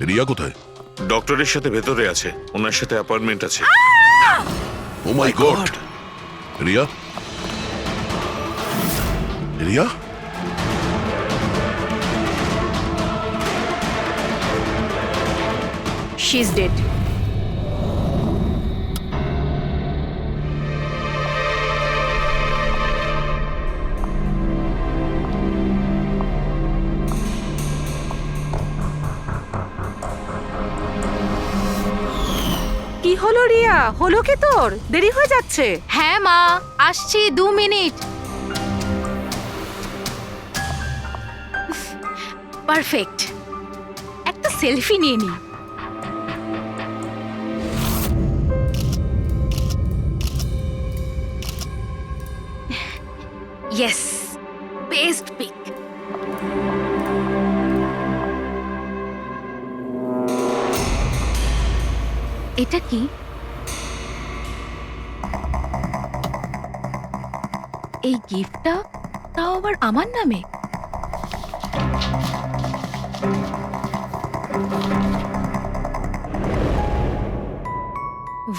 রিয়া কোথায়? ডক্টরের সাথে ভেতরে আছে, ওনার সাথে অ্যাপয়েন্টমেন্ট আছে। Oh my god! Riya, Riya, she is dead. কি হলো রিয়া? হলো কি তোর? দেরি হয়ে যাচ্ছে। হ্যাঁ মা, আসছি 2 মিনিট। পারফেক্ট, একটা সেলফি নিয়ে নি। Yes, best pic. এটা কি? এই গিফটটা তাও আবার আমার নামে।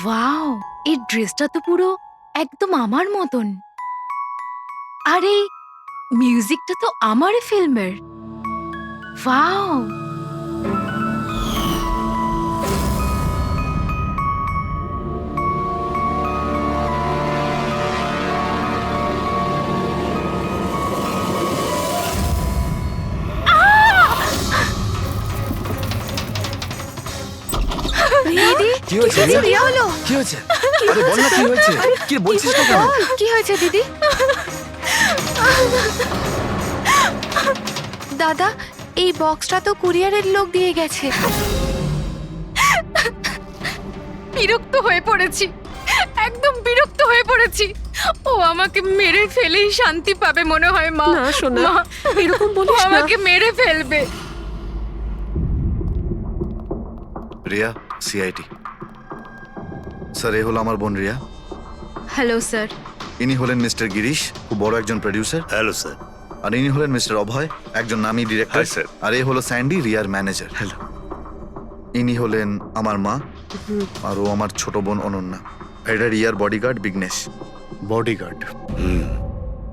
ওয়াও, এই ড্রেসটা তো পুরো একদম আমার মতন। আর এই মিউজিকটা তো আমারই ফিল্মের। ওয়াও, দিদি কি হয়েছে দিদি, রিয়া? কি হলো? কি হয়েছে? আরে বল না কি হয়েছে? কি বলছিস না কেন? কি হয়েছে দিদি? দাদা, এই বক্সটা তো কুরিয়ারের লোক দিয়ে গেছে। বিরক্ত হয়ে পড়েছি, একদম বিরক্ত হয়ে পড়েছি। ও আমাকে মেরে ফেলেই শান্তি পাবে মনে হয় মা। না সোনা, মা, এরকম ও বলিস না। আমাকে মেরে ফেলবে। রিয়া, সিআইটি। স্যার, এ হলো আমার বোন রিয়া। Hello sir. ইনি হলেন মিস্টার গিরিশ, খুব বড় একজন প্রডিউসার। Hello sir. আর ইনি হলেন মিস্টার অভয়, একজন নামী ডিরেক্টর। Hi, sir. আর এ হলো স্যান্ডি, রিয়ার ম্যানেজার। হ্যালো। ইনি হলেন আমার মা, আর ও আমার ছোট বোন অনন্যা। এটা রিয়ার বডিগার্ড বিঘ্নেশ। বডিগার্ড।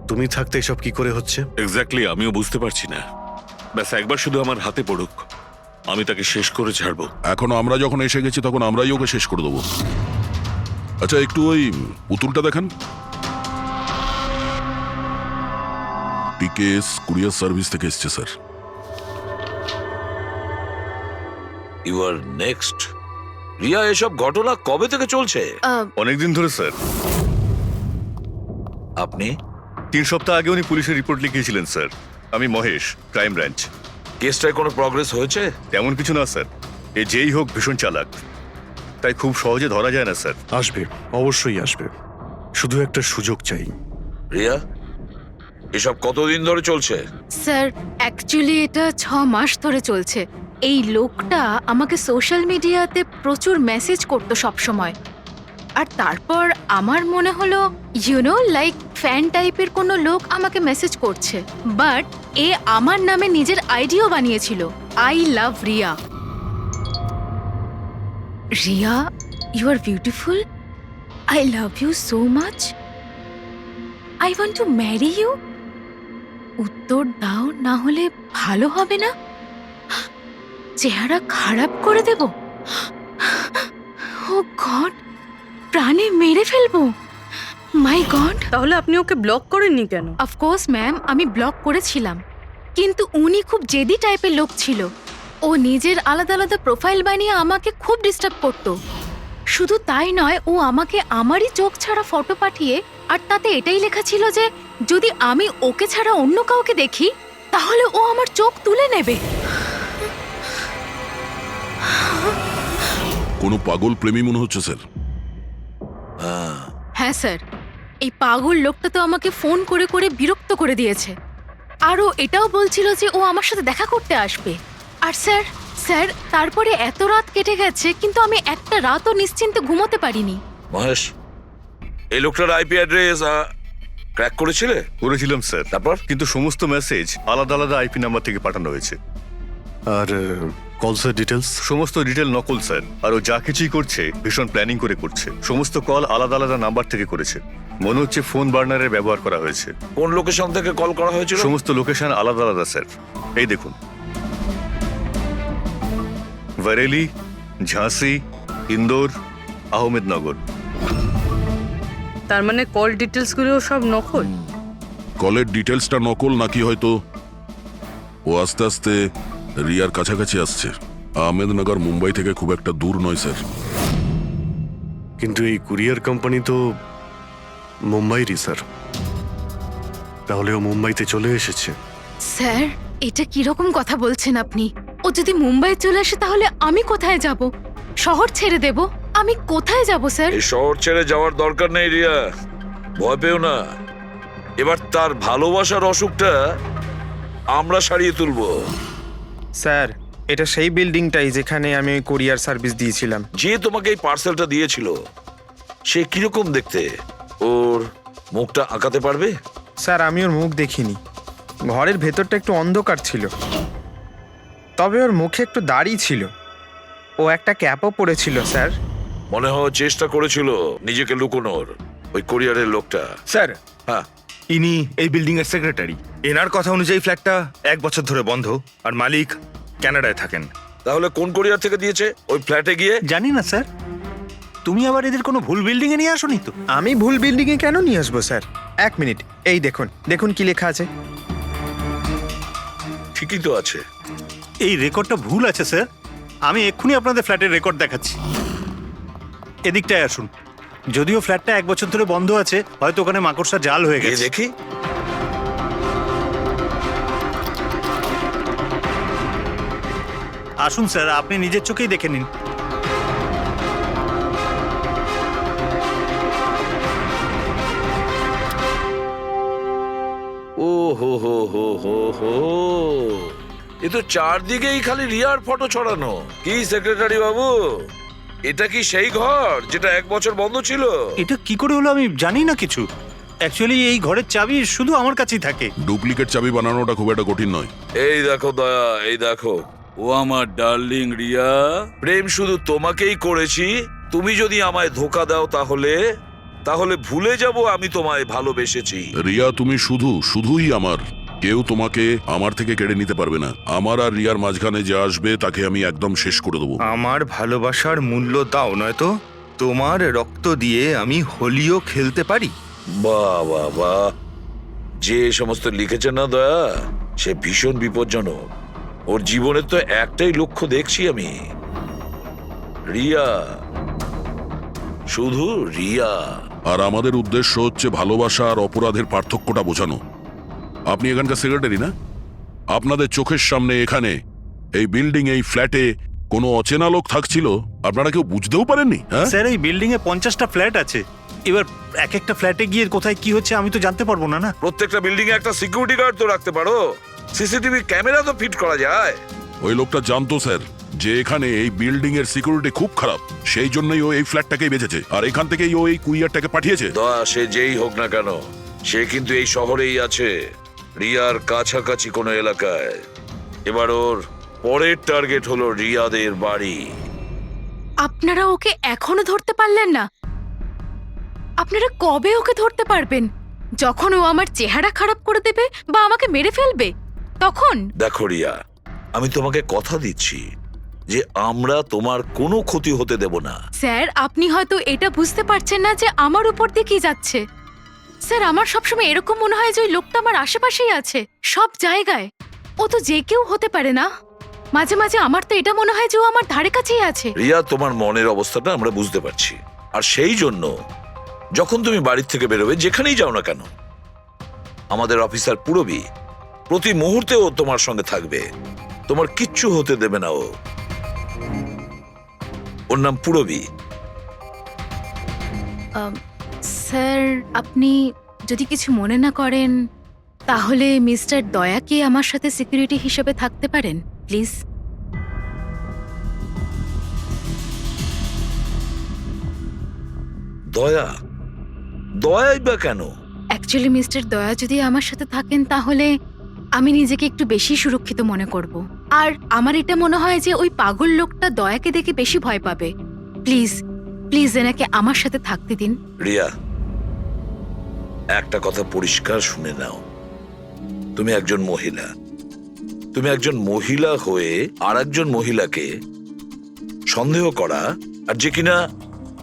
তুমি থাকতে এসব কি করে হচ্ছে? এক্স্যাক্টলি, আমিও বুঝতে পারছি না। ব্যাস একবার শুধু আমার হাতে পড়ুক, আমি তাকে শেষ করে ছাড়বো। এখনো আমরা যখন এসে গেছি তখন আমরাই ওকে শেষ করে দেবো। আচ্ছা, একটু ওই পুতুলটা দেখান। টিকেএস কুরিয়ার সার্ভিস থেকে এসছে sir. You are next. Riya, এসব ঘটনা কবে থেকে চলছে? অনেকদিন ধরে স্যার। আপনি 3 সপ্তাহ আগে উনি পুলিশের রিপোর্ট লিখিয়েছিলেন স্যার। আমি মহেশ, ক্রাইম ব্রাঞ্চ। কেসটায় কোনো প্রগ্রেস হয়েছে? তেমন কিছু না স্যার। এ যেই হোক ভীষণ চালাক, তাই খুব সহজে ধরা যায় না স্যার। আসবে, অবশ্যই আসবে, শুধু একটা সুযোগ চাই। রিয়া, এসব কতদিন ধরে চলছে? স্যার, অ্যাকচুয়ালি এটা 6 মাস ধরে চলছে। এই লোকটা আমাকে সোশ্যাল মিডিয়াতে প্রচুর মেসেজ করতো সব সময়। আর তারপর আমার মনে হলো লাইক ফ্যান টাইপের কোনো লোক আমাকে মেসেজ করছে। বাট এ আমার নামে নিজের আইডিও বানিয়েছিল, I love Riya. Riya, you are beautiful, I love you so much, I want to marry you. উত্তর দাও, না হলে ভালো হবে না। চেহারা খারাপ করে দেব। ও গড, প্রাণে মেরে ফেলবো। মাই গড। তাহলে আপনি ওকে ব্লক করেননি কেন? অফকোর্স ম্যাম, আমি ব্লক করেছিলাম, কিন্তু উনি খুব জেদি টাইপের লোক ছিল। ও নিজের আলাদা আলাদা প্রোফাইল বানিয়ে আমাকে খুব ডিস্টার্ব করতো। শুধু তাই নয়, ও আমাকে আমারই চোখ ছাড়া ফটো পাঠিয়ে, আর তাতে এটাই লেখা ছিল যে যদি আমি ওকে ছাড়া অন্য কাউকে দেখি তাহলে ও আমার চোখ তুলে নেবে। কোনো পাগল প্রেমী মনে হচ্ছে স্যার। হ্যাঁ স্যার, এই পাগল লোকটা তো আমাকে ফোন করে করে বিরক্ত করে দিয়েছে। আর ও এটাও বলছিল যে ও আমার সাথে দেখা করতে আসবে। আর স্যার স্যার তারপরে এত রাত কেটে গেছে, কিন্তু আমি একটা রাতও নিশ্চিন্তে ঘুমোতে পারিনি। মহেশ, এই লোকটার আইপি অ্যাড্রেস ক্র্যাক করেছিলে? করেছিলাম স্যার, তারপর? কিন্তু সমস্ত মেসেজ আলাদা আলাদা আইপি নাম্বার থেকে পাঠানো হয়েছে। আর কলসের ডিটেলস? সমস্ত ডিটেল নকল স্যার, আর ও যা কিছুই করছে ভীষণ প্ল্যানিং করে করছে। সমস্ত কল আলাদা আলাদা নাম্বার থেকে করেছে। মনে হচ্ছে ফোন বার্নারের ব্যবহার করা হয়েছে। কোন লোকেশন থেকে কল করা হয়েছিল? সমস্ত লোকেশন আলাদা আলাদা স্যার। এই দেখুন, বরেলি, ঝাঁসি, ইন্দোর, আহমেদনগর। তার মানে কল ডিটেলস গুলো সব নকল। কলের ডিটেলসটা নকল নাকি হয়তো ও আস্তে আস্তে রিয়ার কাছাকাছি আসছে। আহমেদনগর মুম্বাই থেকে খুব একটা দূর নয় স্যার। কিন্তু এই কুরিয়ার কোম্পানি তো মুম্বাইরই স্যার। তাহলে ও মুম্বাইতে চলে এসেছে। স্যার, এটা কিরকম কথা বলছেন আপনি? ও যদি মুম্বাই চলে আসে তাহলে আমি কোথায় যাব? শহর ছেড়ে দেব? আমি কোথায় যাব স্যার? এই শহর ছেড়ে যাওয়ার দরকার নেই রিয়া, ভয় পেও না। এবার তার ভালোবাসার অসুখটা আমরা সারিয়ে তুলবো। স্যার, এটা সেই বিল্ডিংটাই যেখানে আমি ওই কোরিয়ার সার্ভিস দিয়েছিলাম। যে তোমাকে এই পার্সেলটা দিয়েছিল সে কিরকম দেখতে? ওর মুখটা আঁকাতে পারবে? স্যার, আমি ওর মুখ দেখিনি। ঘরের ভেতরটা একটু অন্ধকার ছিল, তবে ওর মুখে একটু দাড়ি ছিল। ও একটা ক্যাপও পরেছিল স্যার। মনে হয় চেষ্টা করেছিল নিজেকে লুকোনোর, ওই কোরিয়ারের লোকটা। স্যার, হ্যাঁ, ইনি এই বিল্ডিং এর সেক্রেটারি। এনার কথা অনুযায়ী ফ্ল্যাটটা 1 বছর ধরে বন্ধ, আর মালিক কানাডায় থাকেন। তাহলে কোন কোরিয়ার থেকে দিয়েছে? ওই ফ্ল্যাটে গিয়ে? জানি না স্যার। তুমি আবার এদের কোনো ভুল বিল্ডিং এ নিয়ে আসোনি তো? আমি ভুল বিল্ডিংয়ে কেন নিয়ে আসবো স্যার? 1 মিনিট, এই দেখুন, দেখুন কি লেখা আছে। ঠিকই তো আছে। এই রেকর্ডটা ভুল আছে স্যার। আমি এক্ষুনি আপনাদের ফ্ল্যাটের রেকর্ড দেখাচ্ছি। এদিকটায় আসুন। যদিও ফ্ল্যাটটা 1 বছর ধরে বন্ধ আছে, হয়তো ওখানে মাকড়সা জাল হয়ে গিয়ে গেছে। দেখি। আসুন স্যার, আপনি নিজের চোখেই দেখে নিন। ও হো হো হো হো হো, এ তো চারদিকেই খালি রিয়ার ফটো ছড়ানো। কি সেক্রেটারি বাবু, এটা কি সেই ঘর যেটা 1 বছর বন্ধ ছিল? এটা কি করে হলো আমি জানি না কিছু। অ্যাকচুয়ালি এই ঘরের চাবি শুধু আমার কাছেই থাকে। ডুপ্লিকেট চাবি বানানোটা খুব একটা কঠিন নয়। এই দেখো দয়া, এই দেখো, ও আমার ডার্লিং রিয়া। প্রেম শুধু তোমাকেই করেছি। তুমি যদি আমায় ধোকা দাও তাহলে ভুলে যাব আমি তোমায় ভালোবেসেছি। রিয়া, তুমি শুধুই আমার। কেউ তোমাকে আমার থেকে কেড়ে নিতে পারবে না। আমার আর রিয়ার মাঝখানে যে আসবে তাকে আমি একদম শেষ করে দেবো। আমার ভালোবাসার মূল্য দাও, নয়তো তোমার রক্ত দিয়ে আমি হোলিও খেলতে পারি। বাহ বাহ বাহ, যে সমস্ত লিখেছে না দয়া, সে ভীষণ বিপজ্জনক। ওর জীবনের তো একটাই লক্ষ্য দেখছি আমি, রিয়া, শুধু রিয়া। আর আমাদের উদ্দেশ্য হচ্ছে ভালোবাসা আর অপরাধের পার্থক্যটা বোঝানো। আপনি এখানকার সেক্রেটারি না? আপনাদের চোখের সামনে এখানে এই বিল্ডিং, এই ফ্ল্যাটে কোনো অচেনা লোক থাকছিল, আপনারা কেউ বুঝতেও পারেননি? হ্যাঁ স্যার, এই বিল্ডিং এ 50টা ফ্ল্যাট আছে। এবার এক একটা ফ্ল্যাটে গিয়ে কোথায় কি হচ্ছে আমি তো জানতে পারবো না। প্রত্যেকটা বিল্ডিং এ একটা সিকিউরিটি গার্ড তো রাখতে পারো, সিসিটিভি ক্যামেরা তো ফিট করা যায়। ওই লোকটা জানতো স্যার যে এখানে এই বিল্ডিং এর সিকিউরিটি খুব খারাপ, সেই জন্যই ও এই ফ্ল্যাটটাকেই বেঁচেছে, আর এখান থেকেই ও এই কুরিয়ারটাকে পাঠিয়েছে। দয়া, সে যেই হোক না কেন, সে কিন্তু এই শহরেই আছে, রিয়ার কাছাকাছি কোনো এলাকায়। এবার ওর পরের টার্গেট হলো রিয়াদের বাড়ি। আপনারা ওকে এখনো ধরতে পারলেন না? আপনারা কবে ওকে ধরতে পারবেন? যখন ও আমার চেহারা খারাপ করে দেবে বা আমাকে মেরে ফেলবে তখন? দেখো রিয়া, আমি তোমাকে কথা দিচ্ছি যে আমরা তোমার কোনো ক্ষতি হতে দেব না। স্যার, আপনি হয়তো এটা বুঝতে পারছেন না যে আমার উপর দিয়ে কি যাচ্ছে। স্যার, আমার সবসময় এরকম মনে হয় যে ওই লোকটা আমার আশেপাশেই আছে, সব জায়গায়। ও তো যে কেউ হতে পারে না? মাঝে মাঝে আমার তো এটা মনে হয় যে ও আমার ধারে কাছেই আছে। রিয়া, তোমার মনের অবস্থাটা আমরা বুঝতে পারছি, আর সেই জন্য যখন তুমি বাড়ির থেকে বেরোবে, যেখানেই যাও না কেন, আমাদের অফিসার পুরবী প্রতি মুহূর্তে ও তোমার সঙ্গে থাকবে, তোমার কিচ্ছু হতে দেবে না। ওর নাম পুরবী। স্যার, আপনি যদি কিছু মনে না করেন তাহলে মিস্টার দয়াকে আমার সাথে সিকিউরিটি হিসেবে থাকতে পারেন প্লিজ। দয়া? দয়াই বা কেন? অ্যাকচুয়ালি মিস্টার দয়া যদি আমার সাথে থাকেন তাহলে আমি নিজেকে একটু বেশি সুরক্ষিত মনে করব। আর আমার এটা মনে হয় যে ওই পাগল লোকটা দয়াকে দেখে বেশি ভয় পাবে। প্লিজ প্লিজ এনাকে আমার সাথে থাকতে দিন। রিয়া, একটা কথা পরিষ্কার শুনে নাও, তুমি একজন মহিলা, তুমি একজন মহিলা হয়ে আর একজন মহিলাকে সন্দেহ করা, আর যে কিনা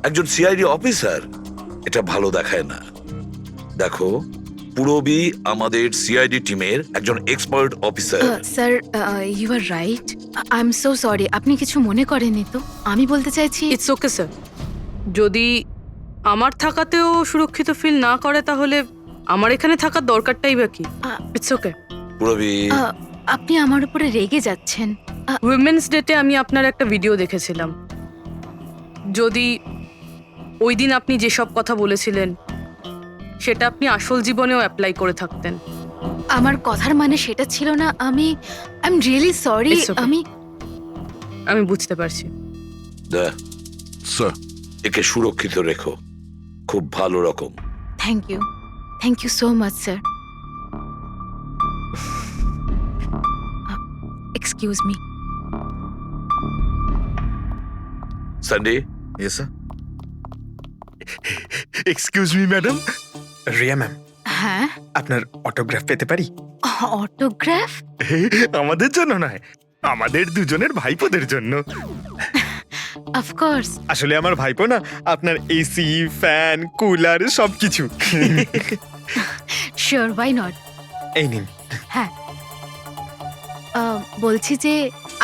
একজন সিআইডি অফিসার, এটা ভালো দেখায় না। দেখো, পুরবী আমাদের সিআইডি টিমের একজন expert officer. Sir, you are right. I am so sorry. আপনি কিছু মনে করেননি তো? আমি বলতে চাইছি ইটস ওকে স্যার। যদি আমার থাকাতেও সুরক্ষিত ফিল না করে তাহলে আমার এখানে থাকার দরকারটাই বা কি? It's okay. পুরবী, আপনি আমার উপরে রেগে যাচ্ছেন। উইমেন্স ডেতে আমি আপনার একটা ভিডিও দেখেছিলাম। যদি ওই দিন আপনি যেসব কথা বলেছিলেন সেটা আপনি আসল জীবনেও অ্যাপ্লাই করে থাকতেন। আমার কথার মানে সেটা ছিল না। I am really sorry. It's okay. আমি বুঝতে পারছি। স্যার, একে সুরক্ষিত রেখো, খুব ভালো রকম। Thank you so much sir. Excuse me. Sunday, yes sir. Excuse me madam. Riya ma'am, হ্যাঁ, আপনার অটোগ্রাফ পেতে পারি? অটোগ্রাফ? আমাদের জন্য নয়, আমাদের দুজনের ভাইপোদের জন্য। অফকোর্স। আসলে আমার ভাইপো না আপনার এসি, ফ্যান, কুলার সবকিছু। Sure, why not. এই নিন। হ্যাঁ, বলছি যে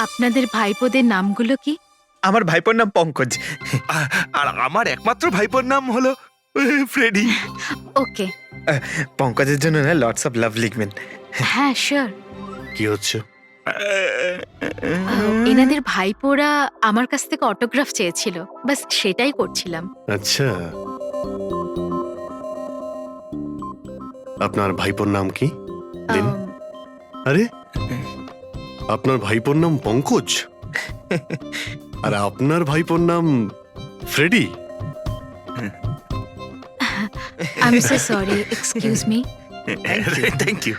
আপনাদের ভাইপোদের নামগুলো কি? আমার ভাইপোর নাম পঙ্কজ। আর আমার একমাত্র ভাইপোর নাম হলো ফ্রেডি। ওকে। পঙ্কজের জন্য না লটস অফ লাভ লিখবেন। হ্যাঁ, শিওর। কি হচ্ছে? এনাদের ভাইপোরা আমার কাছ থেকে অটোগ্রাফ চেয়েছিল, বাস সেটাই করছিলাম। আচ্ছা, আপনার ভাইপোর নাম কি? দিন। আরে, আপনার ভাইপোর নাম পঙ্কজ আর আপনার ভাইপোর নাম Freddie? I am so sorry, excuse me. Thank you.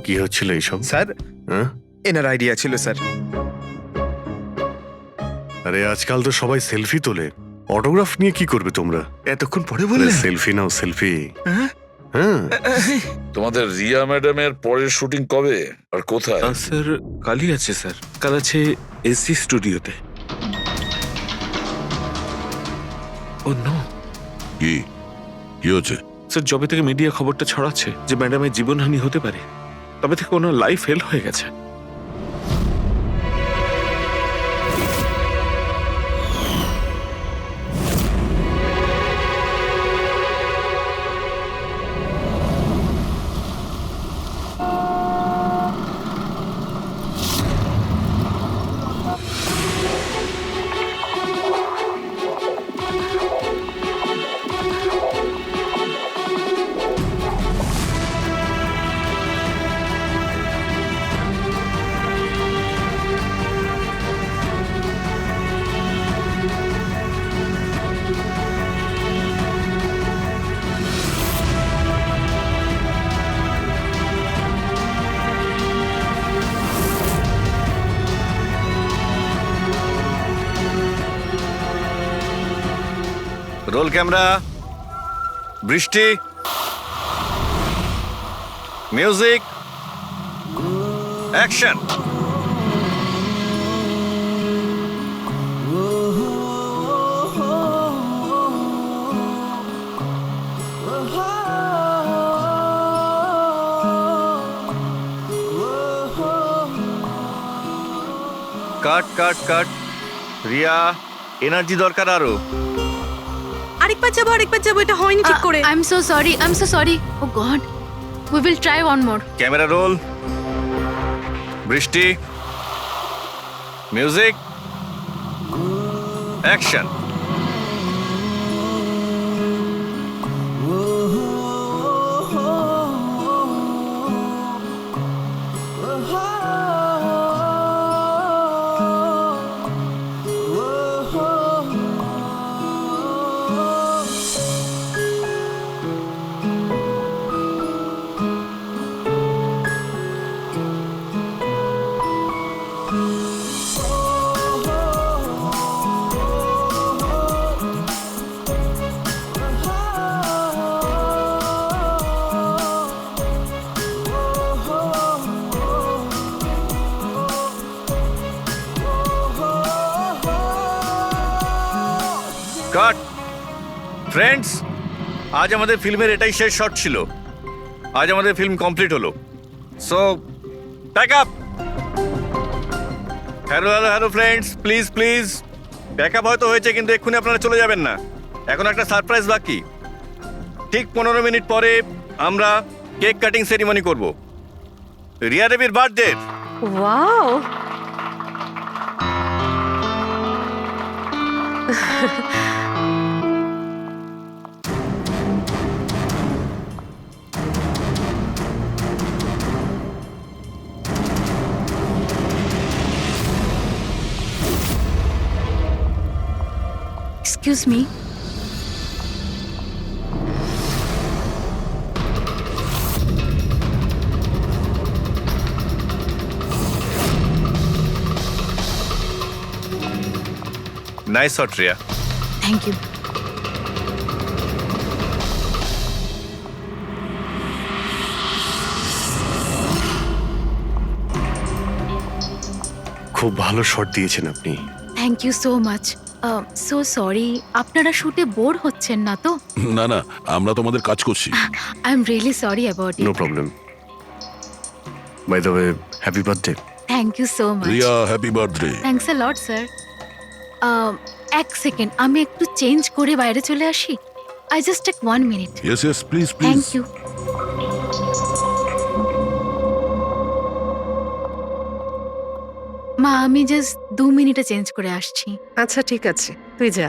কি হচ্ছিল এইসব? স্যার, হ্যাঁ? এনার আইডিয়া ছিল স্যার। আরে আজকাল তো সবাই সেলফি তোলে, অটোগ্রাফ নিয়ে কি করবে তোমরা? এতক্ষণ পরে বললে? সেলফি নাও, সেলফি। হ্যাঁ? হ্যাঁ, তোমাদের রিয়া ম্যাডামের পরের শুটিং কবে আর কোথায়? স্যার, কালই আছে স্যার। কাল আছে এসি স্টুডিওতে। ও নো কি কি হচ্ছে? স্যার, যবে থেকে মিডিয়া খবরটা ছড়াচ্ছে যে ম্যাডামের জীবনহানি হতে পারে, তবে থেকে ওনার লাইফ ফেল হয়ে গেছে। রোল ক্যামেরা, বৃষ্টি, music, action. Cut cut cut. Riya, energy দরকার আরো। আরেকবার যাবো, এটা হয়নি ঠিক করে। I am so sorry. Oh god, we will try one more. Camera roll, বৃষ্টি, মিউজিক, অ্যাকশন। ফ্রেন্ডস, আজ আমাদের ফিল্মের এটাই শেষ শট ছিল। আজ আমাদের ফিল্ম কমপ্লিট হলো। So pack up. Hello hello hello friends, please please pack up হয়তো হয়েছে, কিন্তু এক্ষুনি আপনারা চলে যাবেন না। এখন একটা সারপ্রাইজ বাকি। ঠিক 15 মিনিট পরে আমরা কেক কাটিং সেরিমনি করব, রিয়া দেবীর birthday. Wow, excuse me, nice shot Riya. Thank you. খুব ভালো শট দিয়েছেন আপনি। Thank you so much. So sorry, আপনারা শুটে বোর হচ্ছেন না তো? না না, আমরা তোমাদের কাজ করছি। I am really sorry about no it. Problem. By the way, happy birthday. Thank you so much. Riya, happy birthday. Thanks a lot sir. এক সেকেন্ড, আমি একটু চেঞ্জ করে বাইরে চলে আসি। I just take 1 minute. Yes yes, please please. Thank you. মা, আমি just 2 মিনিটে চেঞ্জ করে আসছি। আচ্ছা ঠিক আছে, তুই যা।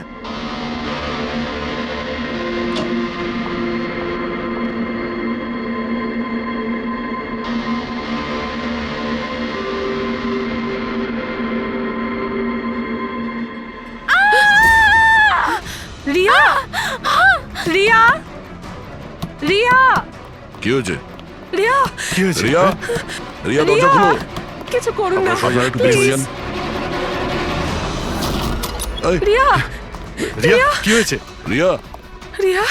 রিয়া, রিয়া, রিয়া, কি হয়েছে? রিয়া, কি হয়েছে? রিয়া, রিয়া দরজা খুলো। কিছু করুন না, আপনারা একটু পিছনে যান। এই, রিয়া, রিয়া, কি হয়েছে? রিয়া, রিয়া,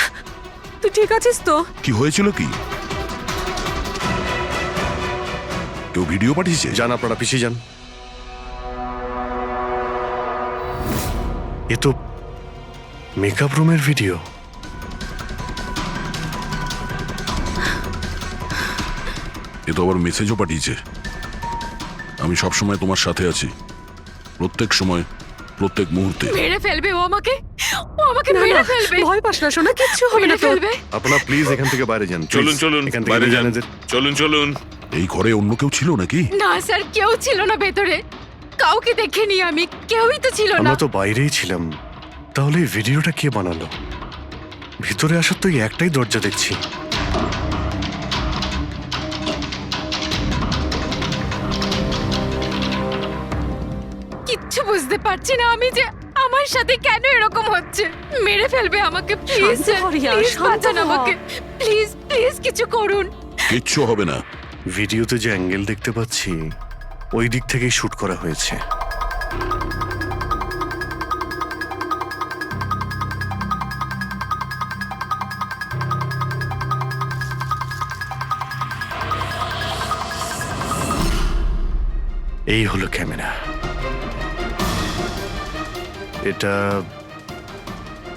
তুই ঠিক আছিস তো? কি হয়েছিল কি? কেউ ভিডিও পাঠিয়েছে? যান, আপনারা পিছিয়ে যান। এ তো মেকআপ রুমের ভিডিও। এ তো আবার মেসেজও পাঠিয়েছে। আমি সব সময় তোমার সাথে আছি, প্রত্যেক সময়, প্রত্যেক মুহূর্তে। মেরে ফেলবে ও আমাকে, ও আমাকে মেরে ফেলবে। ভয় পাস না সোনা, কিচ্ছু হবে না মেরে তোর। ফেলবে। আপনারা প্লিজ এখান থেকে বাইরে যান। please। চলুন চলুন, এখান থেকে বাইরে যান। এদের। চলুন চলুন। এই ঘরে অন্য কেউ ছিল নাকি? না স্যার, কেউ ছিল না ভেতরে, কাউকে দেখিনি আমি, কেউই তো ছিল না। আমরা তো বাইরেই ছিলাম। তাহলে এই ভিডিওটা কে বানালো? ভিতরে আসার তো এই একটাই দরজা দেখছি। কিচ্ছু বুঝতে পারছি না আমি যে আমার সাথে কেন এরকম হচ্ছে। মেরে ফেলবে আমাকে, প্লিজ শান্ত হ রিয়া, প্লিজ শান্ত বাঁচান হ। আমাকে, প্লিজ প্লিজ কিছু করুন। কিচ্ছু হবে না। ভিডিওতে যে অ্যাঙ্গেল দেখতে পাচ্ছি ওই দিক থেকেই শুট করা হয়েছে। এই হলো ক্যামেরা। এটা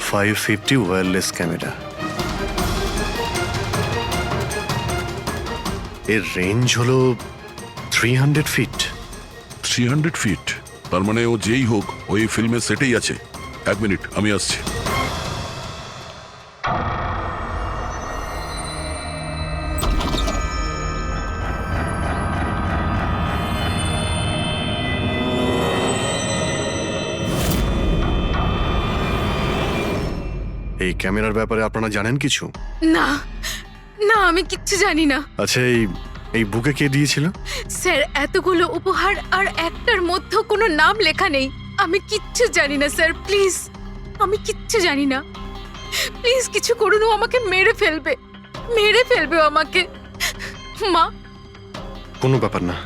550 ওয়্যারলেস ক্যামেরা। এর রেঞ্জ হলো 300 ফিট। 300 ফিট? তার মানে ও যেই হোক ওই ফিল্মের সেটেই আছে। 1 মিনিট, আমি আসছি। এই ক্যামেরার ব্যাপারে আপনারা জানেন কিছু? না না, আমি কিচ্ছু জানি না আচ্ছা, এই বুকে কে দিয়েছিল? স্যার। এতগুলো উপহার আর একটার মধ্যে কোনো নাম লেখা নেই। আমি কিচ্ছু জানি না স্যার, প্লিজ, আমি কিচ্ছু জানি না। প্লিজ কিছু করুন, ও আমাকে মেরে ফেলবে, মেরে ফেলবে ও আমাকে। মা, কোনো ব্যাপার না,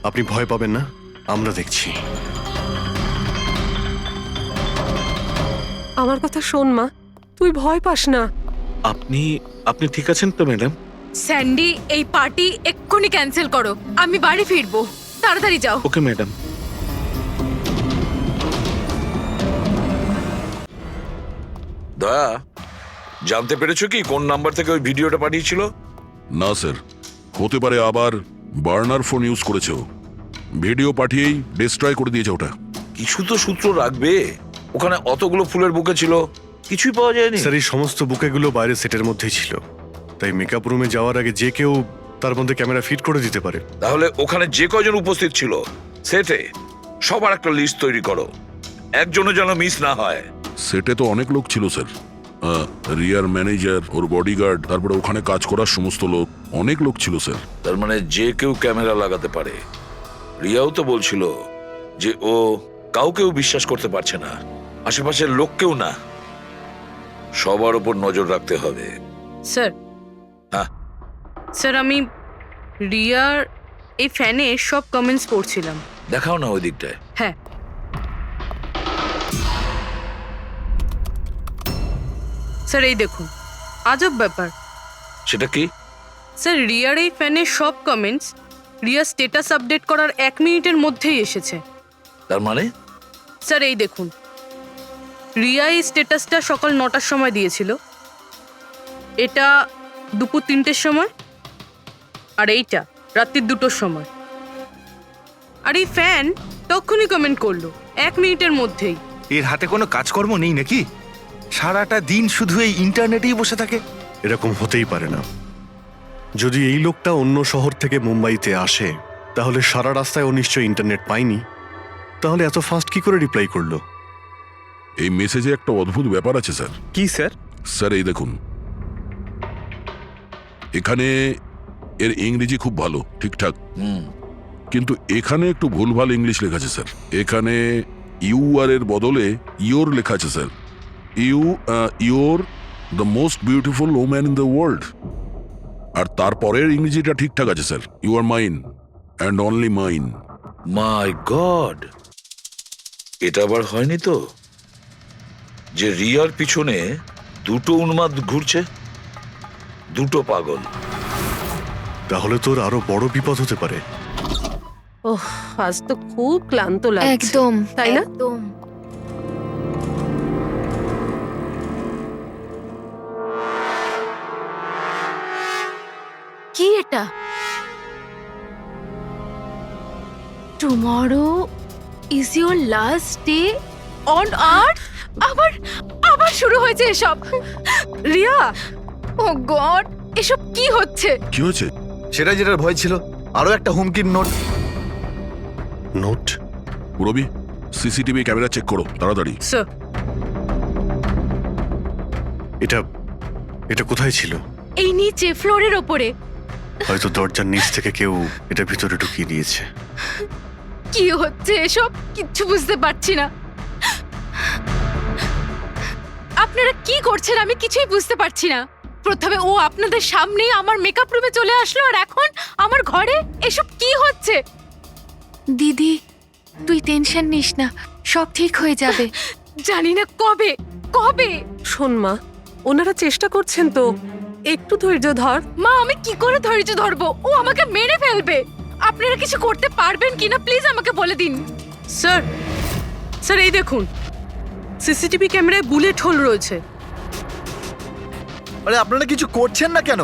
আপনি ভয় পাবেন না, আমরা দেখছি। আমার কথা শোন মা, তুই ভয় পাস না। আপনি ঠিক আছেন তো ম্যাডাম? স্যান্ডি, এই পার্টি এক্ষুনি ক্যান্সেল করো, আমি বাড়ি ফিরবো, তাড়াতাড়ি যাও। Okay madam. দয়া, জানতে পেরেছো কি কোন নাম্বার থেকে ওই ভিডিওটা পাঠিয়েছিল? না স্যার, হতে পারে আবার বার্নার ফোন ইউজ করেছে ও। ভিডিও পাঠিয়েই ডিস্ট্রয় করে দিয়েছে ওটা। কিছু তো সূত্র রাখবে। ওখানে অতগুলো ফুলের বুকে ছিল, কিছুই পাওয়া যায়নি। স্যার এই সমস্ত বুকেগুলো বাইরে সেটের মধ্যেই ছিল, তাই মেকআপ রুমে যাওয়ার আগে যে কেউ তার মধ্যে ক্যামেরা ফিট করে দিতে পারে। তাহলে ওখানে যে কয়জন উপস্থিত ছিল সেটে সবার একটা লিস্ট তৈরি করো, একজনও যেন মিস না হয়। সেটে তো অনেক লোক ছিল স্যার, রিয়ার ম্যানেজার, ওর বডিগার্ড, তারপরে ওখানে কাজ করার সমস্ত লোক, অনেক লোক ছিল স্যার। তার মানে যে কেউ ক্যামেরা লাগাতে পারে। রিয়াও তো বলছিল যে ও কাউকেও বিশ্বাস করতে পারছে না, আশেপাশের লোককেও না, সবার উপর নজর রাখতে হবে। স্যার, হ্যাঁ স্যার আমি রিয়ার এই ফ্যানে সব কমেন্টস পড়ছিলাম। দেখাও না ওই দিকটায়। হ্যাঁ, স্যার এই দেখুন, আজব ব্যাপার। সেটা কি? স্যার রিয়ার এই ফ্যানের সব কমেন্টস রিয়া স্ট্যাটাস আপডেট করার 1 মিনিটের মধ্যেই এসেছে। তার মানে স্যার এই দেখুন, রিয়া এই স্ট্যাটাসটা সকাল 9টার সময় দিয়েছিল, এটা দুপুর 3টের সময়, আর এইটা রাত্রির 2টোর সময়। আর এই ফ্যান তখনই কমেন্ট করলো 1 মিনিটের মধ্যেই। এর হাতে কোনো কাজকর্ম নেই নাকি? সারাটা দিন শুধু এই ইন্টারনেটেই বসে থাকে। এরকম হতেই পারে না। যদি এই লোকটা অন্য শহর থেকে মুম্বাইতে আসে, তাহলে সারা রাস্তায় ও নিশ্চয়ই ইন্টারনেট পায়নি। তাহলে এত ফাস্ট কি করে রিপ্লাই করলো? এই মেসেজে একটা অদ্ভুত ব্যাপার আছে স্যার। কি স্যার? স্যার এই দেখুন, এখানে এর ইংরেজি খুব ভালো, ঠিকঠাক, কিন্তু এখানে একটু ভুলভাল ইংলিশ লেখা আছে স্যার। এখানে ইউ আর এর বদলে ইয়োর লেখা আছে sir. Your the most beautiful woman in the world. আর তারপরের ইংরেজিটা ঠিকঠাক আছে sir, you are mine and only mine. My god, এটা আবার হয়নি তো যে রিয়ার পিছনে দুটো উন্মাদ ঘুরছে, দুটো পাগল। তাহলে তোর আরো বড় বিপদ হতে পারে। ওহ, আজ তো খুব ক্লান্ত লাগছে। একদম, তাই না? একদম। কি এটা? Tomorrow is your last day on earth? আবার আবার শুরু হয়েছে এসব। রিয়া, ও গড, এসব কি হচ্ছে? কি হয়েছে? সেটা যেটার ভয় ছিল, আরো একটা হুমকির নোট। নোট? রবি, সিসিটিভি ক্যামেরা চেক করো তাড়াতাড়ি। স্যার, এটা এটা কোথায় ছিল? এই নিচে ফ্লোরের ওপরে। হয়তো দরজার নিচ থেকে কেউ এটা ভিতরে ঢুকিয়ে দিয়েছে। কি হচ্ছে এসব? কিচ্ছু বুঝতে পারছি না। আপনারা কি করছেন আমি কিছুই বুঝতে পারছি না। প্রথমে ও আপনাদের সামনেই আমার মেকআপ রুমে চলে আসলো, আর এখন আমার ঘরে এসব কি হচ্ছে? দিদি, তুই টেনশন নিস না, সব ঠিক হয়ে যাবে। জানি না কবে কবে। শোন মা, ওনারা চেষ্টা করছেন তো, একটু ধৈর্য ধর। মা, আমি কি করে ধৈর্য ধরবো? ও আমাকে মেরে ফেলবে। আপনারা কিছু করতে পারবেন কিনা প্লিজ আমাকে বলে দিন। স্যার, স্যার এই দেখুন, সিসিটিভি ক্যামেরায় বুলেট হোল রয়েছে। আরে আপনারা কিছু করছেন না কেন?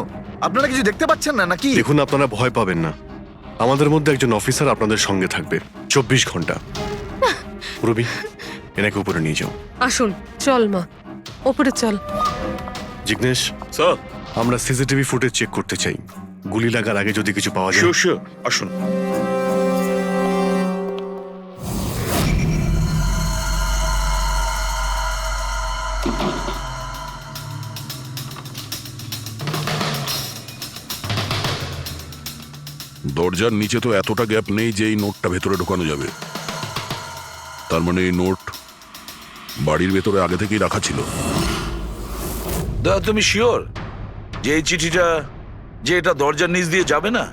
আপনারা কিছু দেখতে পাচ্ছেন না নাকি? দেখুন, আপনারা ভয় পাবেন না। আমাদের মধ্যে একজন অফিসার আপনাদের সঙ্গে থাকবে 24 ঘন্টা। রবি, এনাকে উপরে নিয়ে যাও। আসুন। চল মা, ওপরে চল। জিগ্নেশ, স্যার, আমরা সিসিটিভি ফুটেজ চেক করতে চাই। গুলি লাগার আগে যদি কিছু পাওয়া যায়। শিওর শিওর, আসুন। দরজার নিচে তো এতটা গ্যাপ নেই যে এই নোটটা ভেতরে ঢোকানো যাবে। তার মানে এই নোট বাড়ির ভেতরে আগে থেকেই রাখা ছিল। দাদা, তুমি শিওর যে এই চিঠিটা, যে এটা দরজার নিচ দিয়ে যাবে না?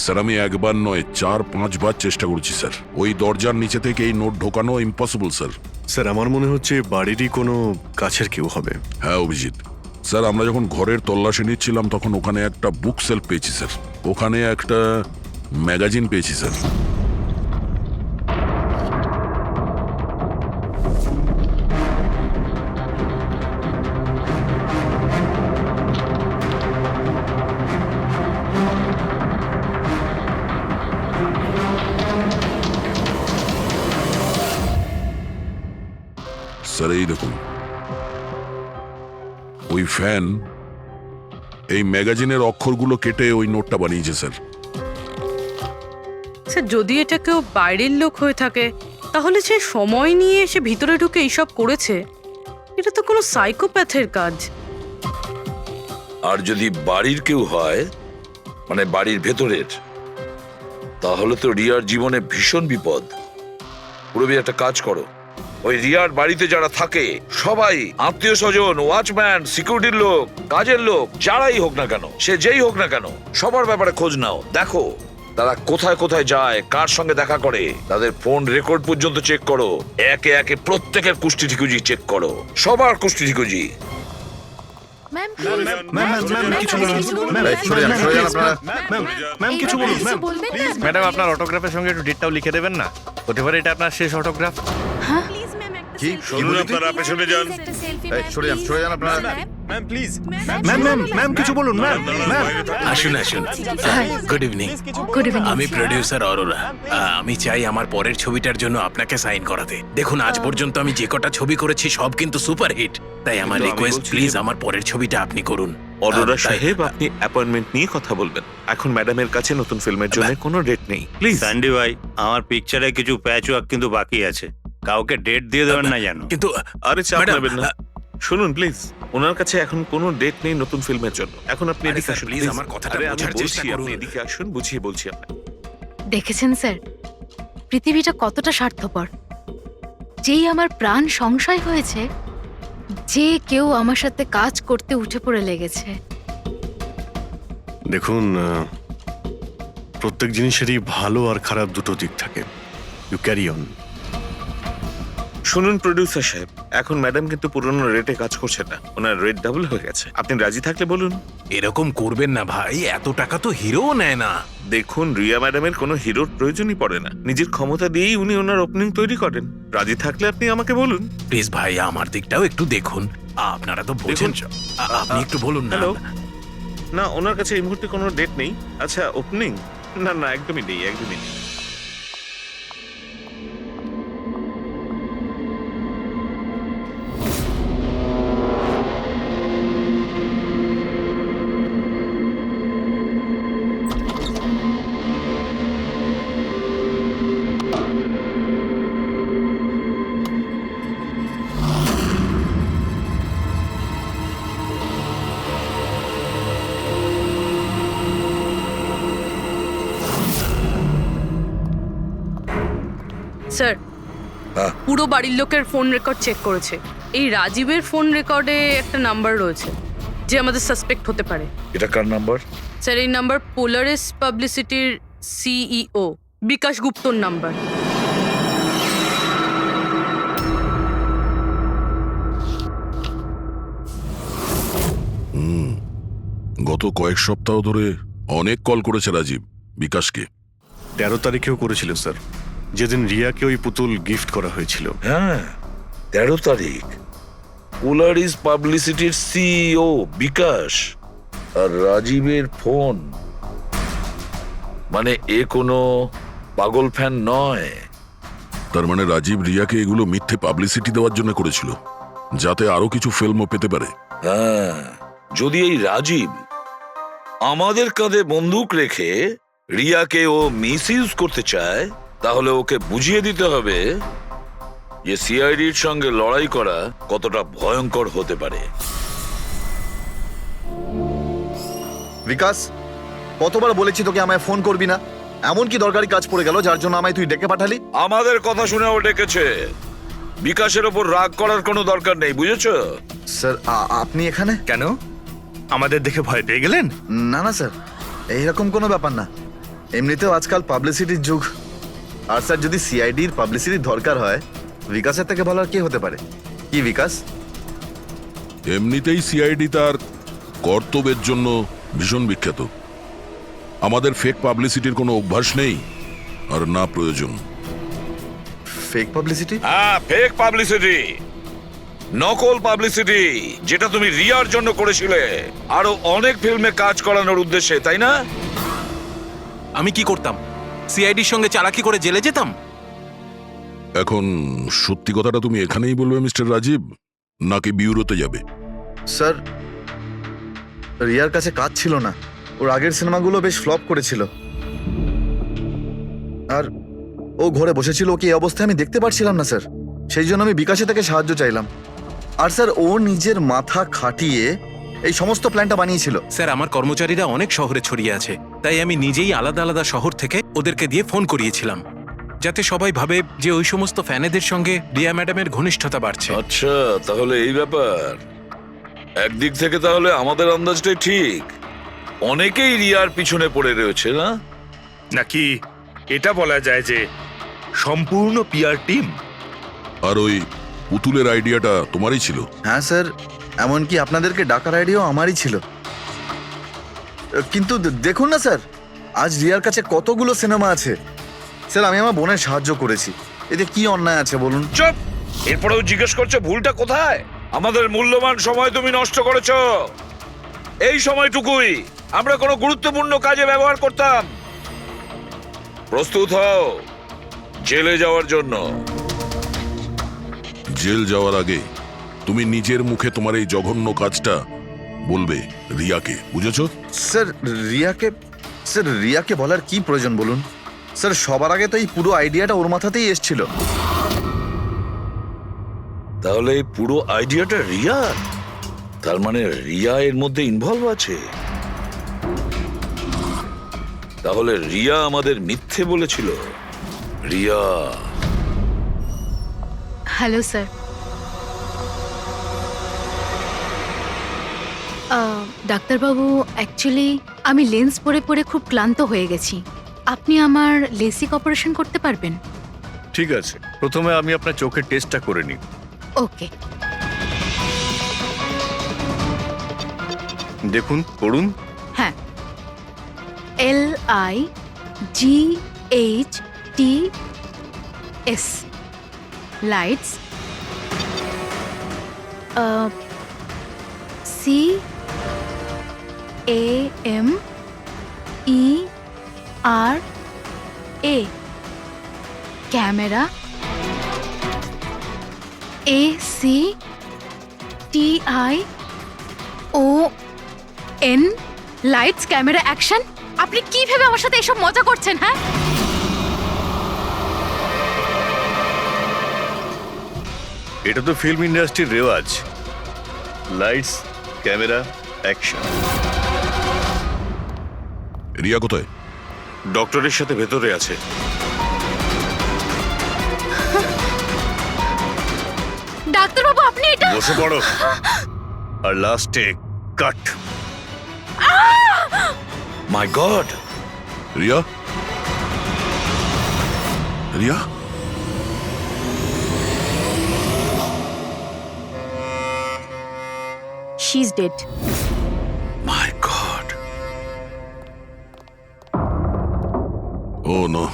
স্যার আমি একবার নয় 4-5 বার চেষ্টা করেছি স্যার। ওই দরজার নিচে থেকে এই নোট ঢোকানো ইম্পসিবল স্যার। স্যার, আমার মনে হচ্ছে বাড়িরই কোনো কাছের কেউ হবে। হ্যাঁ অভিজিৎ স্যার, আমরা যখন ঘরের তল্লাশি নিচ্ছিলাম তখন ওখানে একটা বুক সেলফ পেয়েছি স্যার। ওখানে একটা ম্যাগাজিন পেয়েছি স্যার। দেখুন, ওই ফ্যান এই ম্যাগাজিনের অক্ষরগুলো কেটে ওই নোটটা বানিয়েছে স্যার। স্যার যদি এটা কেউ বাইরের লোক হয়ে থাকে তাহলে সে সময় নিয়ে এসে ভিতরে ঢুকে এইসব করেছে, এটা তো কোনো সাইকোপ্যাথের কাজ। আর যদি বাড়ির কেউ হয়, মানে বাড়ির ভেতরের, তাহলে তো রিয়ার জীবনে ভীষণ বিপদ। পুরবি একটা কাজ করো, ওই রিয়ার বাড়িতে যারা থাকে সবাই আত্মীয় স্বজন, ওয়াচম্যান, সিকিউরিটির লোক, কাজের লোক, যারাই হোক না কেন, সে যেই হোক না কেন, সবার ব্যাপারে খোঁজ নাও। দেখো তারা কোথায় কোথায় যায়, কার সঙ্গে দেখা করে, তাদের ফোন রেকর্ড পর্যন্ত চেক করো। একে একে প্রত্যেকের কুষ্টি ঠিকুজি চেক করো, সবার কুষ্টি ঠিকুজি। ম্যাম কিছু বলুন। ম্যাম কিছু বলুন। ম্যাম ম্যাডাম, আপনার অটোগ্রাফের সঙ্গে একটু ডেটটাও লিখে দেবেন না? হতে পারে এটা আপনার শেষ অটোগ্রাফ। কি শুনুন, আপনারা পেছনে যান। সরে যান আপনারা। ম্যাম কিছু বলুন। ম্যাম আসুন আসুন। Good evening. Good evening. আমি প্রডিউসার অরোরা। আমি চাই আমার পরের ছবিটার জন্য আপনাকে সাইন করাতে। দেখুন, আজ পর্যন্ত আমি যে কটা ছবি করেছি সব কিন্তু সুপারহিট, তাই আমার কিন্তু আমি রিকোয়েস্ট, বলছি প্লিজ যে- আমার পরের ছবিটা আপনি করুন। অরোরা তাই- সাহেব, আপনি অ্যাপয়েন্টমেন্ট নিয়ে কথা বলবেন। এখন ম্যাডামের কাছে নতুন ফিল্মের জন্য কোনো ডেট নেই, প্লিজ। স্যান্ডি ভাই, আমার পিকচারে কিছু প্যাচ ওয়ার্ক কিন্তু বাকি আছে, কাউকে ডেট দিয়ে দেবেন না জানো। কিন্তু আরে চাপ ম্যাডাম, নেবেন না। শুনুন প্লিজ, ওনার কাছে এখন কোনো ডেট নেই নতুন ফিল্মের জন্য। এখন আপনি আরে এদিকে স্যার, আসুন প্লিজ আমার কথাটা আরে আমি বোঝার বলছি, চেষ্টা করুন। আপনি এদিকে আসুন, বুঝিয়ে বলছি আপনাকে। দেখেছেন স্যার, পৃথিবীটা কতটা স্বার্থপর। যেই আমার প্রাণ সংশয় হয়েছে, যে কেউ আমার সাথে কাজ করতে উঠে পড়ে লেগেছে। দেখুন, প্রত্যেক জিনিসেরই ভালো আর খারাপ দুটো দিক থাকে। You carry on. শুনুন প্রডিউসার সাহেব, এখন ম্যাডাম কিন্তু পুরনো রেটে কাজ করছে না, ওনার রেট ডাবল হয়ে গেছে। আপনি রাজি থাকলে বলুন। এরকম করবেন না ভাই, এত টাকা তো হিরোও নেয় না। দেখুন, রিয়া ম্যাডামের কোনো হিরোর প্রয়োজনই পড়ে না, নিজের ক্ষমতা দিয়েই উনি ওনার ওপেনিং তৈরি করেন। রাজি থাকলে আপনি আমাকে বলুন। প্লিজ ভাই, আমার দিকটাও একটু দেখুন। আপনারা তো বোঝেন। আপনি একটু বলুন না। হ্যালো, না ওনার কাছে এই মুহূর্তে কোনো ডেট নেই। আচ্ছা, ওপেনিং? না না, একদমই নেই, একদমই নেই। স্যার, হ্যাঁ। পুরো বাড়ির লোকের ফোন রেকর্ড চেক করেছে। এই রাজীবের ফোন রেকর্ডে একটা নাম্বার রয়েছে যে আমাদের সাসপেক্ট হতে পারে। এটা কার নাম্বার? স্যার, এই নাম্বার পোলারিস পাবলিসিটির সিইও বিকাশ গুপ্তর নাম্বার। গত কয়েক সপ্তাহ ধরে অনেক কল করেছে রাজীব বিকাশকে। 13 তারিখেও করেছিল স্যার, যেদিন রিয়াকে ওই পুতুল গিফট করা হয়েছিল। হ্যাঁ, 13 তারিখ। পোলারিস পাবলিসিটির সিইও বিকাশ আর রাজীবের ফোন, মানে এ কোনো পাগল ফ্যান নয়। তার মানে রাজীব রিয়াকে এগুলো মিথ্যে পাবলিসিটি দেওয়ার জন্য করেছিল, যাতে আরো কিছু ফিল্মও পেতে পারে। হ্যাঁ, যদি এই রাজীব আমাদের কাঁধে বন্দুক রেখে রিয়াকে ও মিসইউজ করতে চায়, তাহলে ওকে বুঝিয়ে দিতে হবে যে সিআইডির সঙ্গে লড়াই করা কতটা ভয়ঙ্কর হতে পারে। বিকাশ, কতবার বলেছি তোকে আমায় ফোন করবি না? এমন কি দরকারি কাজ পড়ে গেল যার জন্য আমায় তুই ডেকে পাঠালি? আমাদের কথা শুনে ও ডেকেছে। বিকাশের ওপর রাগ করার কোনো দরকার নেই, বুঝেছো? স্যার, আপনি এখানে কেন আমাদের দেখে ভয় পেয়ে গেলেন? না না স্যার, এইরকম কোনো ব্যাপার না। এমনিতেও আজকাল পাবলিসিটির যুগ। আর স্যার, যদি সিআইডির পাবলিসিটির দরকার হয়, বিকাশের থেকে ভালো আর কে হতে পারে? কি বিকাশ? এমনিতেই সিআইডি তার কর্তব্যের জন্য ভীষণ বিখ্যাত। আমাদের ফেক পাবলিসিটির কোনো অভ্যাস নেই, আর না প্রয়োজন। Fake publicity? হ্যাঁ, ফেক পাবলিসিটি, নকল পাবলিসিটি, যেটা তুমি রিয়ার জন্য করেছিলে আরো অনেক ফিল্মে কাজ করানোর উদ্দেশ্যে, তাই না? আমি কি করতাম? সিআইডির সঙ্গে চালাকি করে জেলে যেতাম? এখন সত্যি কথাটা তুমি এখানেই বলবে মিস্টার রাজীব, নাকি বিউরোতে যাবে? স্যার, রিয়ার কাছে কাজ ছিল না। ওর আগের সিনেমাগুলো বেশ ফ্লপ করেছিল, আর ও ঘরে বসেছিল। ওকে এই অবস্থায় আমি দেখতে পারছিলাম না স্যার, সেই জন্য আমি বিকাশে থেকে সাহায্য চাইলাম। আর স্যার, ও নিজের মাথা খাটিয়ে এই সমস্ত প্ল্যানটা বানিয়েছিল। স্যার, আমার কর্মচারীরা অনেক শহরে ছড়িয়ে আছে, তাই আমি নিজেই আলাদা আলাদা শহর থেকে ওদেরকে দিয়ে ফোন করিয়েছিলাম, যাতে সবাই ভাবে যে ওই সমস্ত ফ্যানেদের সঙ্গে রিয়া ম্যাডামের ঘনিষ্ঠতা বাড়ছে। আচ্ছা, তাহলে এই ব্যাপার। একদিক থেকে তাহলে আমাদের আন্দাজটাই ঠিক, অনেকেই রিয়ার পিছনে পড়ে রয়েছে না? নাকি এটা বলা যায় যে সম্পূর্ণ পিআর টিম? আর ওই পুতুলের আইডিয়াটা তোমারই ছিল? হ্যাঁ স্যার, এমনকি আপনাদেরকে ডাকার আইডিয়াও আমারই ছিল। কিন্তু দেখুন না স্যার, আজ রিয়ার কাছে কতগুলো সিনেমা আছে। স্যার, আমি আমার বোনের সাহায্য করেছি, এতে কি অন্যায় আছে বলুন? চুপ! এরপরেও জিজ্ঞেস করছো ভুলটা কোথায়? আমাদের মূল্যবান সময় তুমি নষ্ট করেছো। এই সময়টুকুই আমরা কোনো গুরুত্বপূর্ণ কাজে ব্যবহার করতাম। প্রস্তুত হও জেলে যাওয়ার জন্য। জেল যাওয়ার আগে তুমি নিজের মুখে তোমার এই জঘন্য কাজটা বলবে রিয়াকে, বুঝেছো? স্যার, রিয়াকে বলার কি প্রয়োজন বলুন? স্যার, সবার আগে তো এই পুরো আইডিয়াটা ওর মাথাতেই এসেছিল। তাহলে এই পুরো আইডিয়াটা রিয়া? তার মানে রিয়া এর মধ্যে ইনভলভ আছে? তাহলে রিয়া আমাদের মিথ্যে বলেছিল? রিয়া? Hello sir. ডাক্তারবাবু, অ্যাকচুয়ালি আমি লেন্স পরে পরে খুব ক্লান্ত হয়ে গেছি। আপনি আমার লেসিক অপারেশন করতে পারবেন? ঠিক আছে, প্রথমে আমি আপনার চোখের টেস্টটা করে নিই। ওকে। দেখুন, করুন। হ্যাঁ, LIGHTS lights, CAMERA camera, ACTION lights, camera, action. আপনি কি ভেবে আমার সাথে এসব মজা করছেন? হ্যাঁ, এটা তো ফিল্ম ইন্ডাস্ট্রির রেওয়াজ। Lights, camera, action. রিয়া কোথায়? ডক্টরের সাথে ভেতরে আছে। ডাক্তারবাবু, আপনি এটা বসে পড়ো। আর লাস্টে cut. My god! Riya? Riya? She is dead. My god! Oh no.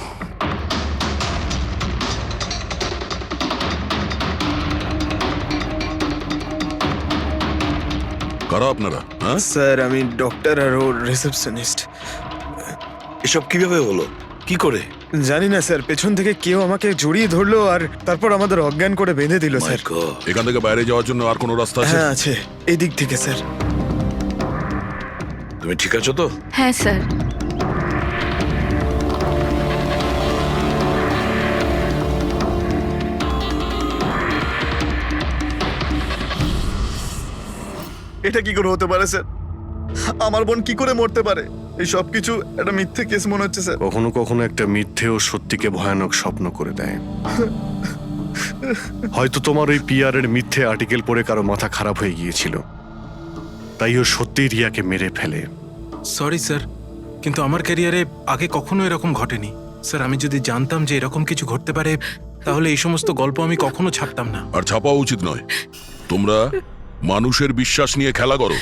কারা আপনারা? হ্যাঁ স্যার, আমি ডক্টর আর ওর রিসেপশনিস্ট। এসব কিভাবে হলো? কি করে? জানি না স্যার, পেছন থেকে কেউ আমাকে জড়িয়ে ধরলো আর তারপর আমাদের অজ্ঞান করে বেঁধে দিল My স্যার। God! এখান থেকে বাইরে যাওয়ার জন্য আর কোনো রাস্তা আছে? হ্যাঁ আছে, এদিক থেকে স্যার। তুমি ঠিক আছো তো? হ্যাঁ স্যার। এটা কি করে হতে পারে স্যার? আমার বোন কি করে মরতে পারে? এই সব কিছু একটা মিথ্যে কেস মনে হচ্ছে স্যার। কখনো কখনো একটা মিথ্যে ও সত্যিকে ভয়ানক স্বপ্ন করে দেয়। হয়তো তোমার ওই পিআর এর মিথ্যে আর্টিকেল পড়ে কারো মাথা খারাপ হয়ে গিয়েছিল, তাই ও সত্যিই রিয়াকে মেরে ফেলে। সরি স্যার, কিন্তু আমার ক্যারিয়ারে আগে কখনো এরকম ঘটেনি। স্যার, আমি যদি জানতাম যে এরকম কিছু ঘটতে পারে, তাহলে এই সমস্ত গল্প আমি কখনো ছাপতাম না। আর ছাপাও উচিত নয়। তোমরা মানুষের বিশ্বাস নিয়ে খেলা করো,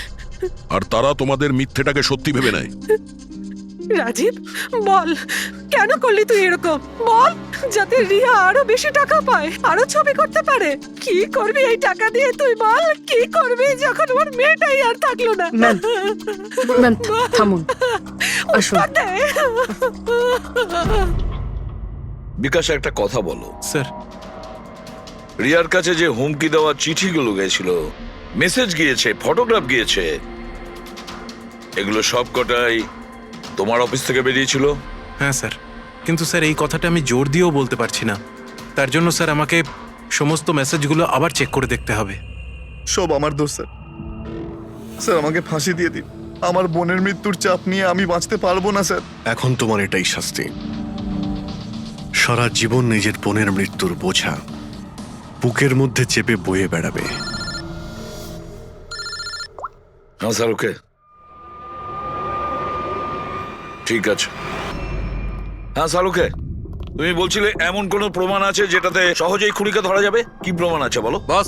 আর তারা তোমাদের মিথ্যেটাকে সত্যি ভেবে নেয়। রাজীব, বল কেন করলি তুই এরকম? বল, যাতে রিয়া আরো বেশি টাকা পায়, আরো ছবি করতে পারে। কি করবি এই টাকা দিয়ে তুই বল? কি করবি যখন ওর মেয়েটাই আর থাকলো না? ম্যাম, থামুন, আসুন। উৎপাত দে। বিকাশ, একটা কথা বলো। স্যার, রিয়ার কাছে যে হুমকি দেওয়া চিঠিগুলো গেছিল, মেসেজ গিয়েছে, ফটোগ্রাফ গিয়েছে, এগুলো সব কটাই তোমার অফিস থেকে বেরিয়েছিল? হ্যাঁ স্যার, কিন্তু স্যার এই কথাটা আমি জোর দিয়েও বলতে পারছি না। তার জন্য স্যার আমাকে সমস্ত মেসেজগুলো আবার চেক করে দেখতে হবে। সব আমার দোষ স্যার। স্যার আমাকে ফাঁসি দিয়ে দিন, আমার বোনের মৃত্যুর চাপ নিয়ে আমি বাঁচতে পারবো না স্যার। এখন তোমার এটাই শাস্তি। সারা জীবন নিজের বোনের মৃত্যুর বোঝা বুকের মধ্যে চেপে বয়ে বেড়াবে। হ্যাঁ স্যার, ওকে, ঠিক আছে। হ্যাঁ স্যার, ওকে। তুমি বলছিলে এমন কোনো প্রমাণ আছে যেটাতে সহজেই খুনিকে ধরা যাবে? কি প্রমাণ আছে বলো? বাস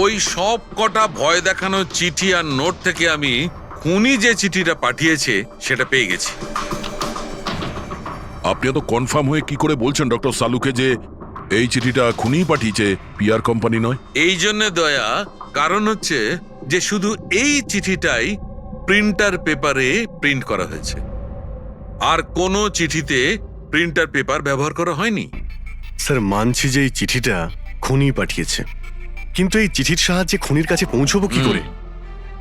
ওই সব কটা ভয় দেখানো চিঠি আর নোট থেকে আমি খুনি যে চিঠিটা পাঠিয়েছে সেটা পেয়ে গেছি। আপনি তো কনফার্ম হয়ে কি করে বলছেন ডক্টর সালুকে যে এই চিঠিটা খুনিই পাঠিয়েছে, পিআর কোম্পানি নয়? এই জন্য দয়া, কারণ হচ্ছে যে শুধু এই চিঠিটাই প্রিন্টার পেপারে প্রিন্ট করা হয়েছে, আর কোনো চিঠিতে প্রিন্টার পেপার ব্যবহার করা হয়নি। স্যার মানছি যে এই চিঠিটা খুনি পাঠিয়েছে, কিন্তু এই চিঠির সাহায্যে খুনির কাছে পৌঁছবো কি করে?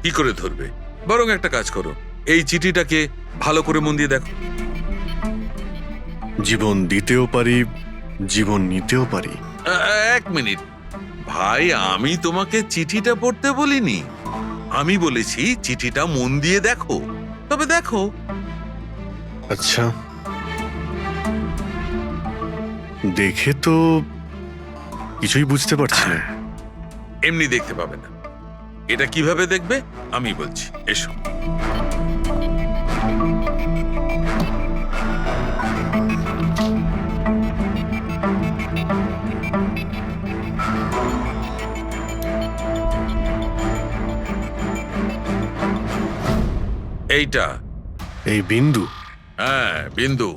কি করে ধরবে? বরং একটা কাজ করো, এই চিঠিটাকে ভালো করে মন দিয়ে দেখো। জীবন দিতেও পারি, জীবন নিতেও পারি। এক মিনিট ভাই, আমি তোমাকে চিঠিটা পড়তে বলিনি, আমি বলেছি চিঠিটা মন দিয়ে দেখো। তবে দেখো। আচ্ছা, দেখে তো কিছুই বুঝতে পারছি না। এমনি দেখতে পাবে না, এটা কিভাবে দেখবে আমি বলছি, এসো। এইটা এই বিন্দু? হ্যাঁ, বিন্দু।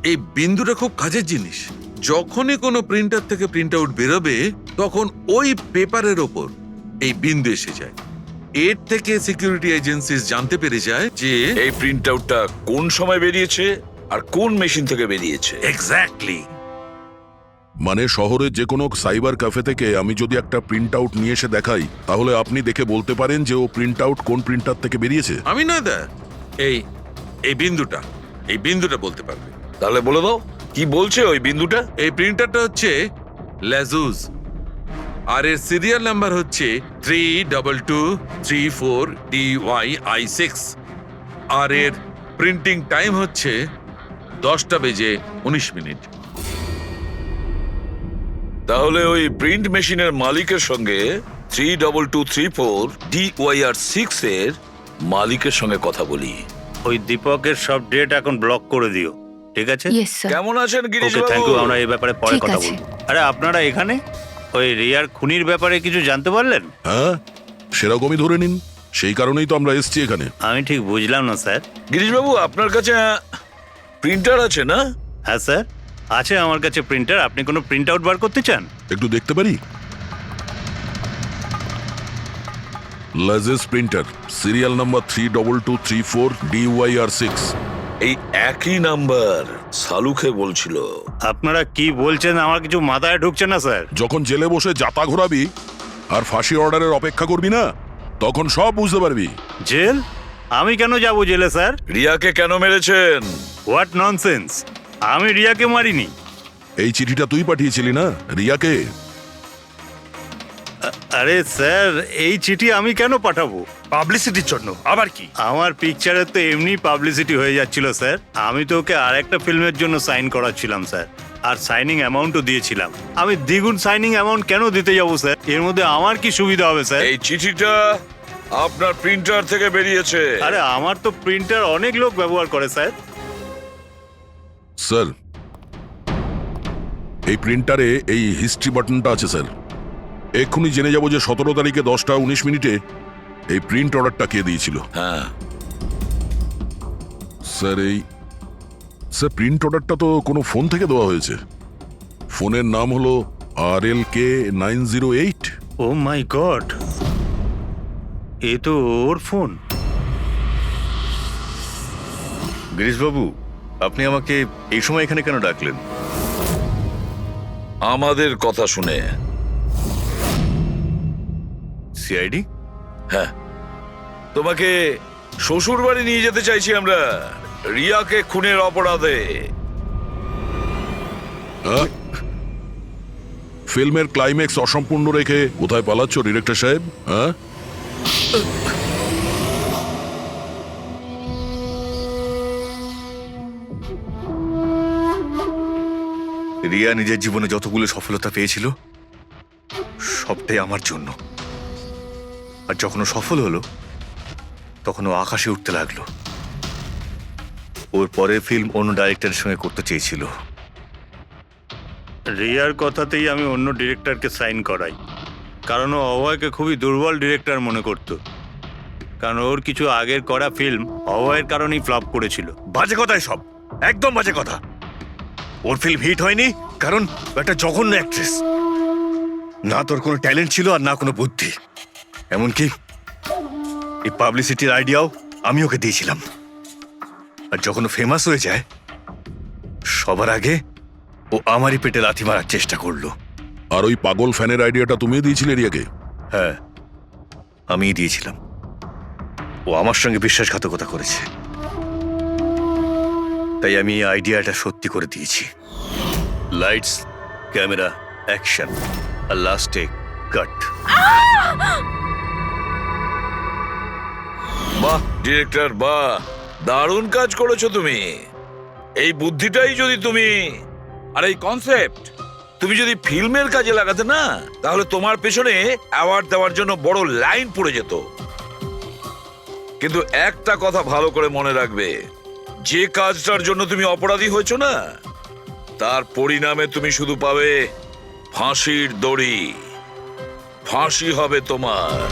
এই বিন্দুটা খুব কাজের জিনিস। যখনই কোনো প্রিন্টার থেকে প্রিন্ট আউট বেরোবে তখন ওই পেপারের ওপর এই বিন্দু এসে যায়। এর থেকে সিকিউরিটি এজেন্সিস জানতে পেরে যায় যে এই প্রিন্ট আউটটা কোন সময় বেরিয়েছে আর কোন মেশিন থেকে বেরিয়েছে। এক্স্যাক্টলি। মানে শহরের যে কোনো সাইবার ক্যাফে থেকে আমি যদি একটা প্রিন্ট আউট নিয়ে এসে দেখাই, তাহলে আপনি দেখে বলতে পারেন যে ও প্রিন্ট আউট কোন প্রিন্টার থেকে বেরিয়েছে? আমি নয় দা, এই এই বিন্দুটা বলতে পারবে। তাহলে বলে দাও কি বলছে ওই বিন্দুটা। এই প্রিন্টারটা হচ্ছে লেজুস, আর এর সিরিয়াল নাম্বার হচ্ছে 32234DYI6, আর এর প্রিন্টিং টাইম হচ্ছে 10:19। তাহলে ওই প্রিন্ট মেশিনের মালিকের সঙ্গে 32234DYR6 এর মালিকের সঙ্গে কথা বলি। ওই দীপকের সব ডেট এখন ব্লক করে দিও, ঠিক আছে? Yes sir. কেমন আছেন গিরিশ ওকে, থ্যাংক বাবু? ইউ। আমরা এই ব্যাপারে পরে ঠিক কথা আছে। বলবো। আরে আপনারা এখানে ওই রিয়ার খুনির ব্যাপারে কিছু জানতে পারলেন? হ্যাঁ, সেরকমই ধরে নিন, সেই কারণেই তো আমরা এসেছি এখানে। আমি ঠিক বুঝলাম না স্যার। গিরিশ বাবু, আপনার কাছে প্রিন্টার আছে না? হ্যাঁ স্যার, আছে আমার কাছে প্রিন্টার। আপনি কোনো প্রিন্ট আউট বার করতে চান? একটু দেখতে পারি? লাজেস প্রিন্টার, সিরিয়াল নাম্বার 32234DYR6। এই একই নাম্বার সালুকে বলছিল। আপনারা কি বলছেন আমার কিছু মাথায় ঢুকছে না স্যার। যখন জেলে বসে জাতা ঘোরাবি আর ফাঁসি অর্ডারের অপেক্ষা করবি না, তখন সব বুঝতে পারবি। জেল? আমি কেন যাব জেলে স্যার? রিয়াকে কেন মেরেছেন? What nonsense! আমি রিয়াকে মারিনি। এই চিঠিটা তুই পাঠিয়েছিলি না রিয়াকে? আরে স্যার, এই চিঠি আমি কেন পাঠাবো? পাবলিসিটির জন্য। আবার কি? আমার পিকচারের তো এমনি পাবলিসিটি হয়ে যাচ্ছিল স্যার। আমি তো ওকে আর একটা ফিল্মের জন্য সাইন করাচ্ছিলাম স্যার, আর সাইনিং অ্যামাউন্টও দিয়েছিলাম। আমি দ্বিগুণ সাইনিং অ্যামাউন্ট কেন দিতে যাবো স্যার? এর মধ্যে আমার কি সুবিধা হবে স্যার? এই চিঠিটা আপনার প্রিন্টার থেকে বেরিয়েছে। আরে আমার তো প্রিন্টার অনেক লোক ব্যবহার করে স্যার। স্যার, এই প্রিন্টারে এই হিস্ট্রি বাটনটা আছে স্যার। এক্ষুনি জেনে যাব যে 17 তারিখে 10:19 এই প্রিন্ট অর্ডারটা কে দিয়েছিল। হ্যাঁ স্যার প্রিন্ট অর্ডারটা তো কোনো ফোন থেকে দেওয়া হয়েছে। ফোনের নাম হলো RLK908। ও মাই গড, এ তো ওর ফোন। গিরিশ বাবু, আপনি আমাকে এই সময় এখানে কেন ডাকলেন? আমাদের কথা শুনে। সিআইডি? হ্যাঁ, তোমাকে শ্বশুর বাড়ি নিয়ে যেতে চাইছি আমরা, রিয়াকে খুনের অপরাধে। হ্যাঁ? ফিল্মের ক্লাইম্যাক্স অসম্পূর্ণ রেখে কোথায় পালাচ্ছ ডিরেক্টর সাহেব? হ্যাঁ, রিয়া নিজের জীবনে যতগুলো সফলতা পেয়েছিল সবটাই আমার জন্য। আর যখন ও সফল হলো তখন ও আকাশে উঠতে লাগলো। ওর পরের ফিল্ম অন্য ডাইরেক্টরের সঙ্গে করতে চেয়েছিল। রিয়ার কথাতেই আমি অন্য ডিরেক্টরকে সাইন করাই, কারণ ও অভয়কে খুবই দুর্বল ডিরেক্টর মনে করত। কারণ ওর কিছু আগের করা ফিল্ম অভয়ের কারণেই ফ্লপ করেছিল। বাজে কথাই সব, একদম বাজে কথা। ওর ফিল্ম হিট হয়নি কারণ ও একটা জঘন্য অ্যাক্ট্রেস। না তোর কোনো ট্যালেন্ট ছিল আর না কোনো বুদ্ধি। এমনকি এই পাবলিসিটির আইডিয়াও আমি ওকে দিয়েছিলাম। আর যখন ও ফেমাস হয়ে যায় সবার আগে ও আমারই পেটে লাথি মারার চেষ্টা করলো। আর ওই পাগল ফ্যানের আইডিয়াটা তুমিও দিয়েছিলে রিয়াকে? হ্যাঁ, আমিই দিয়েছিলাম। ও আমার সঙ্গে বিশ্বাসঘাতকতা করেছে, তাই আমি এই আইডিয়াটা সত্যি করে দিয়েছি। লাইটস, ক্যামেরা, অ্যাকশন, আর লাস্টে কাট। বাহ ডিরেক্টর, বাহ, দারুণ কাজ করেছো তুমি। এই বুদ্ধিটাই যদি তুমি আর এই কনসেপ্ট তুমি যদি ফিল্মের কাজে লাগাতে না, তাহলে তোমার পেছনে অ্যাওয়ার্ড দেওয়ার জন্য বড় লাইন পড়ে যেত। কিন্তু একটা কথা ভালো করে মনে রাখবে, যে কাজটার জন্য তুমি অপরাধী হয়েছো না, তার পরিণামে তুমি শুধু পাবে ফাঁসির দড়ি। ফাঁসি হবে তোমার।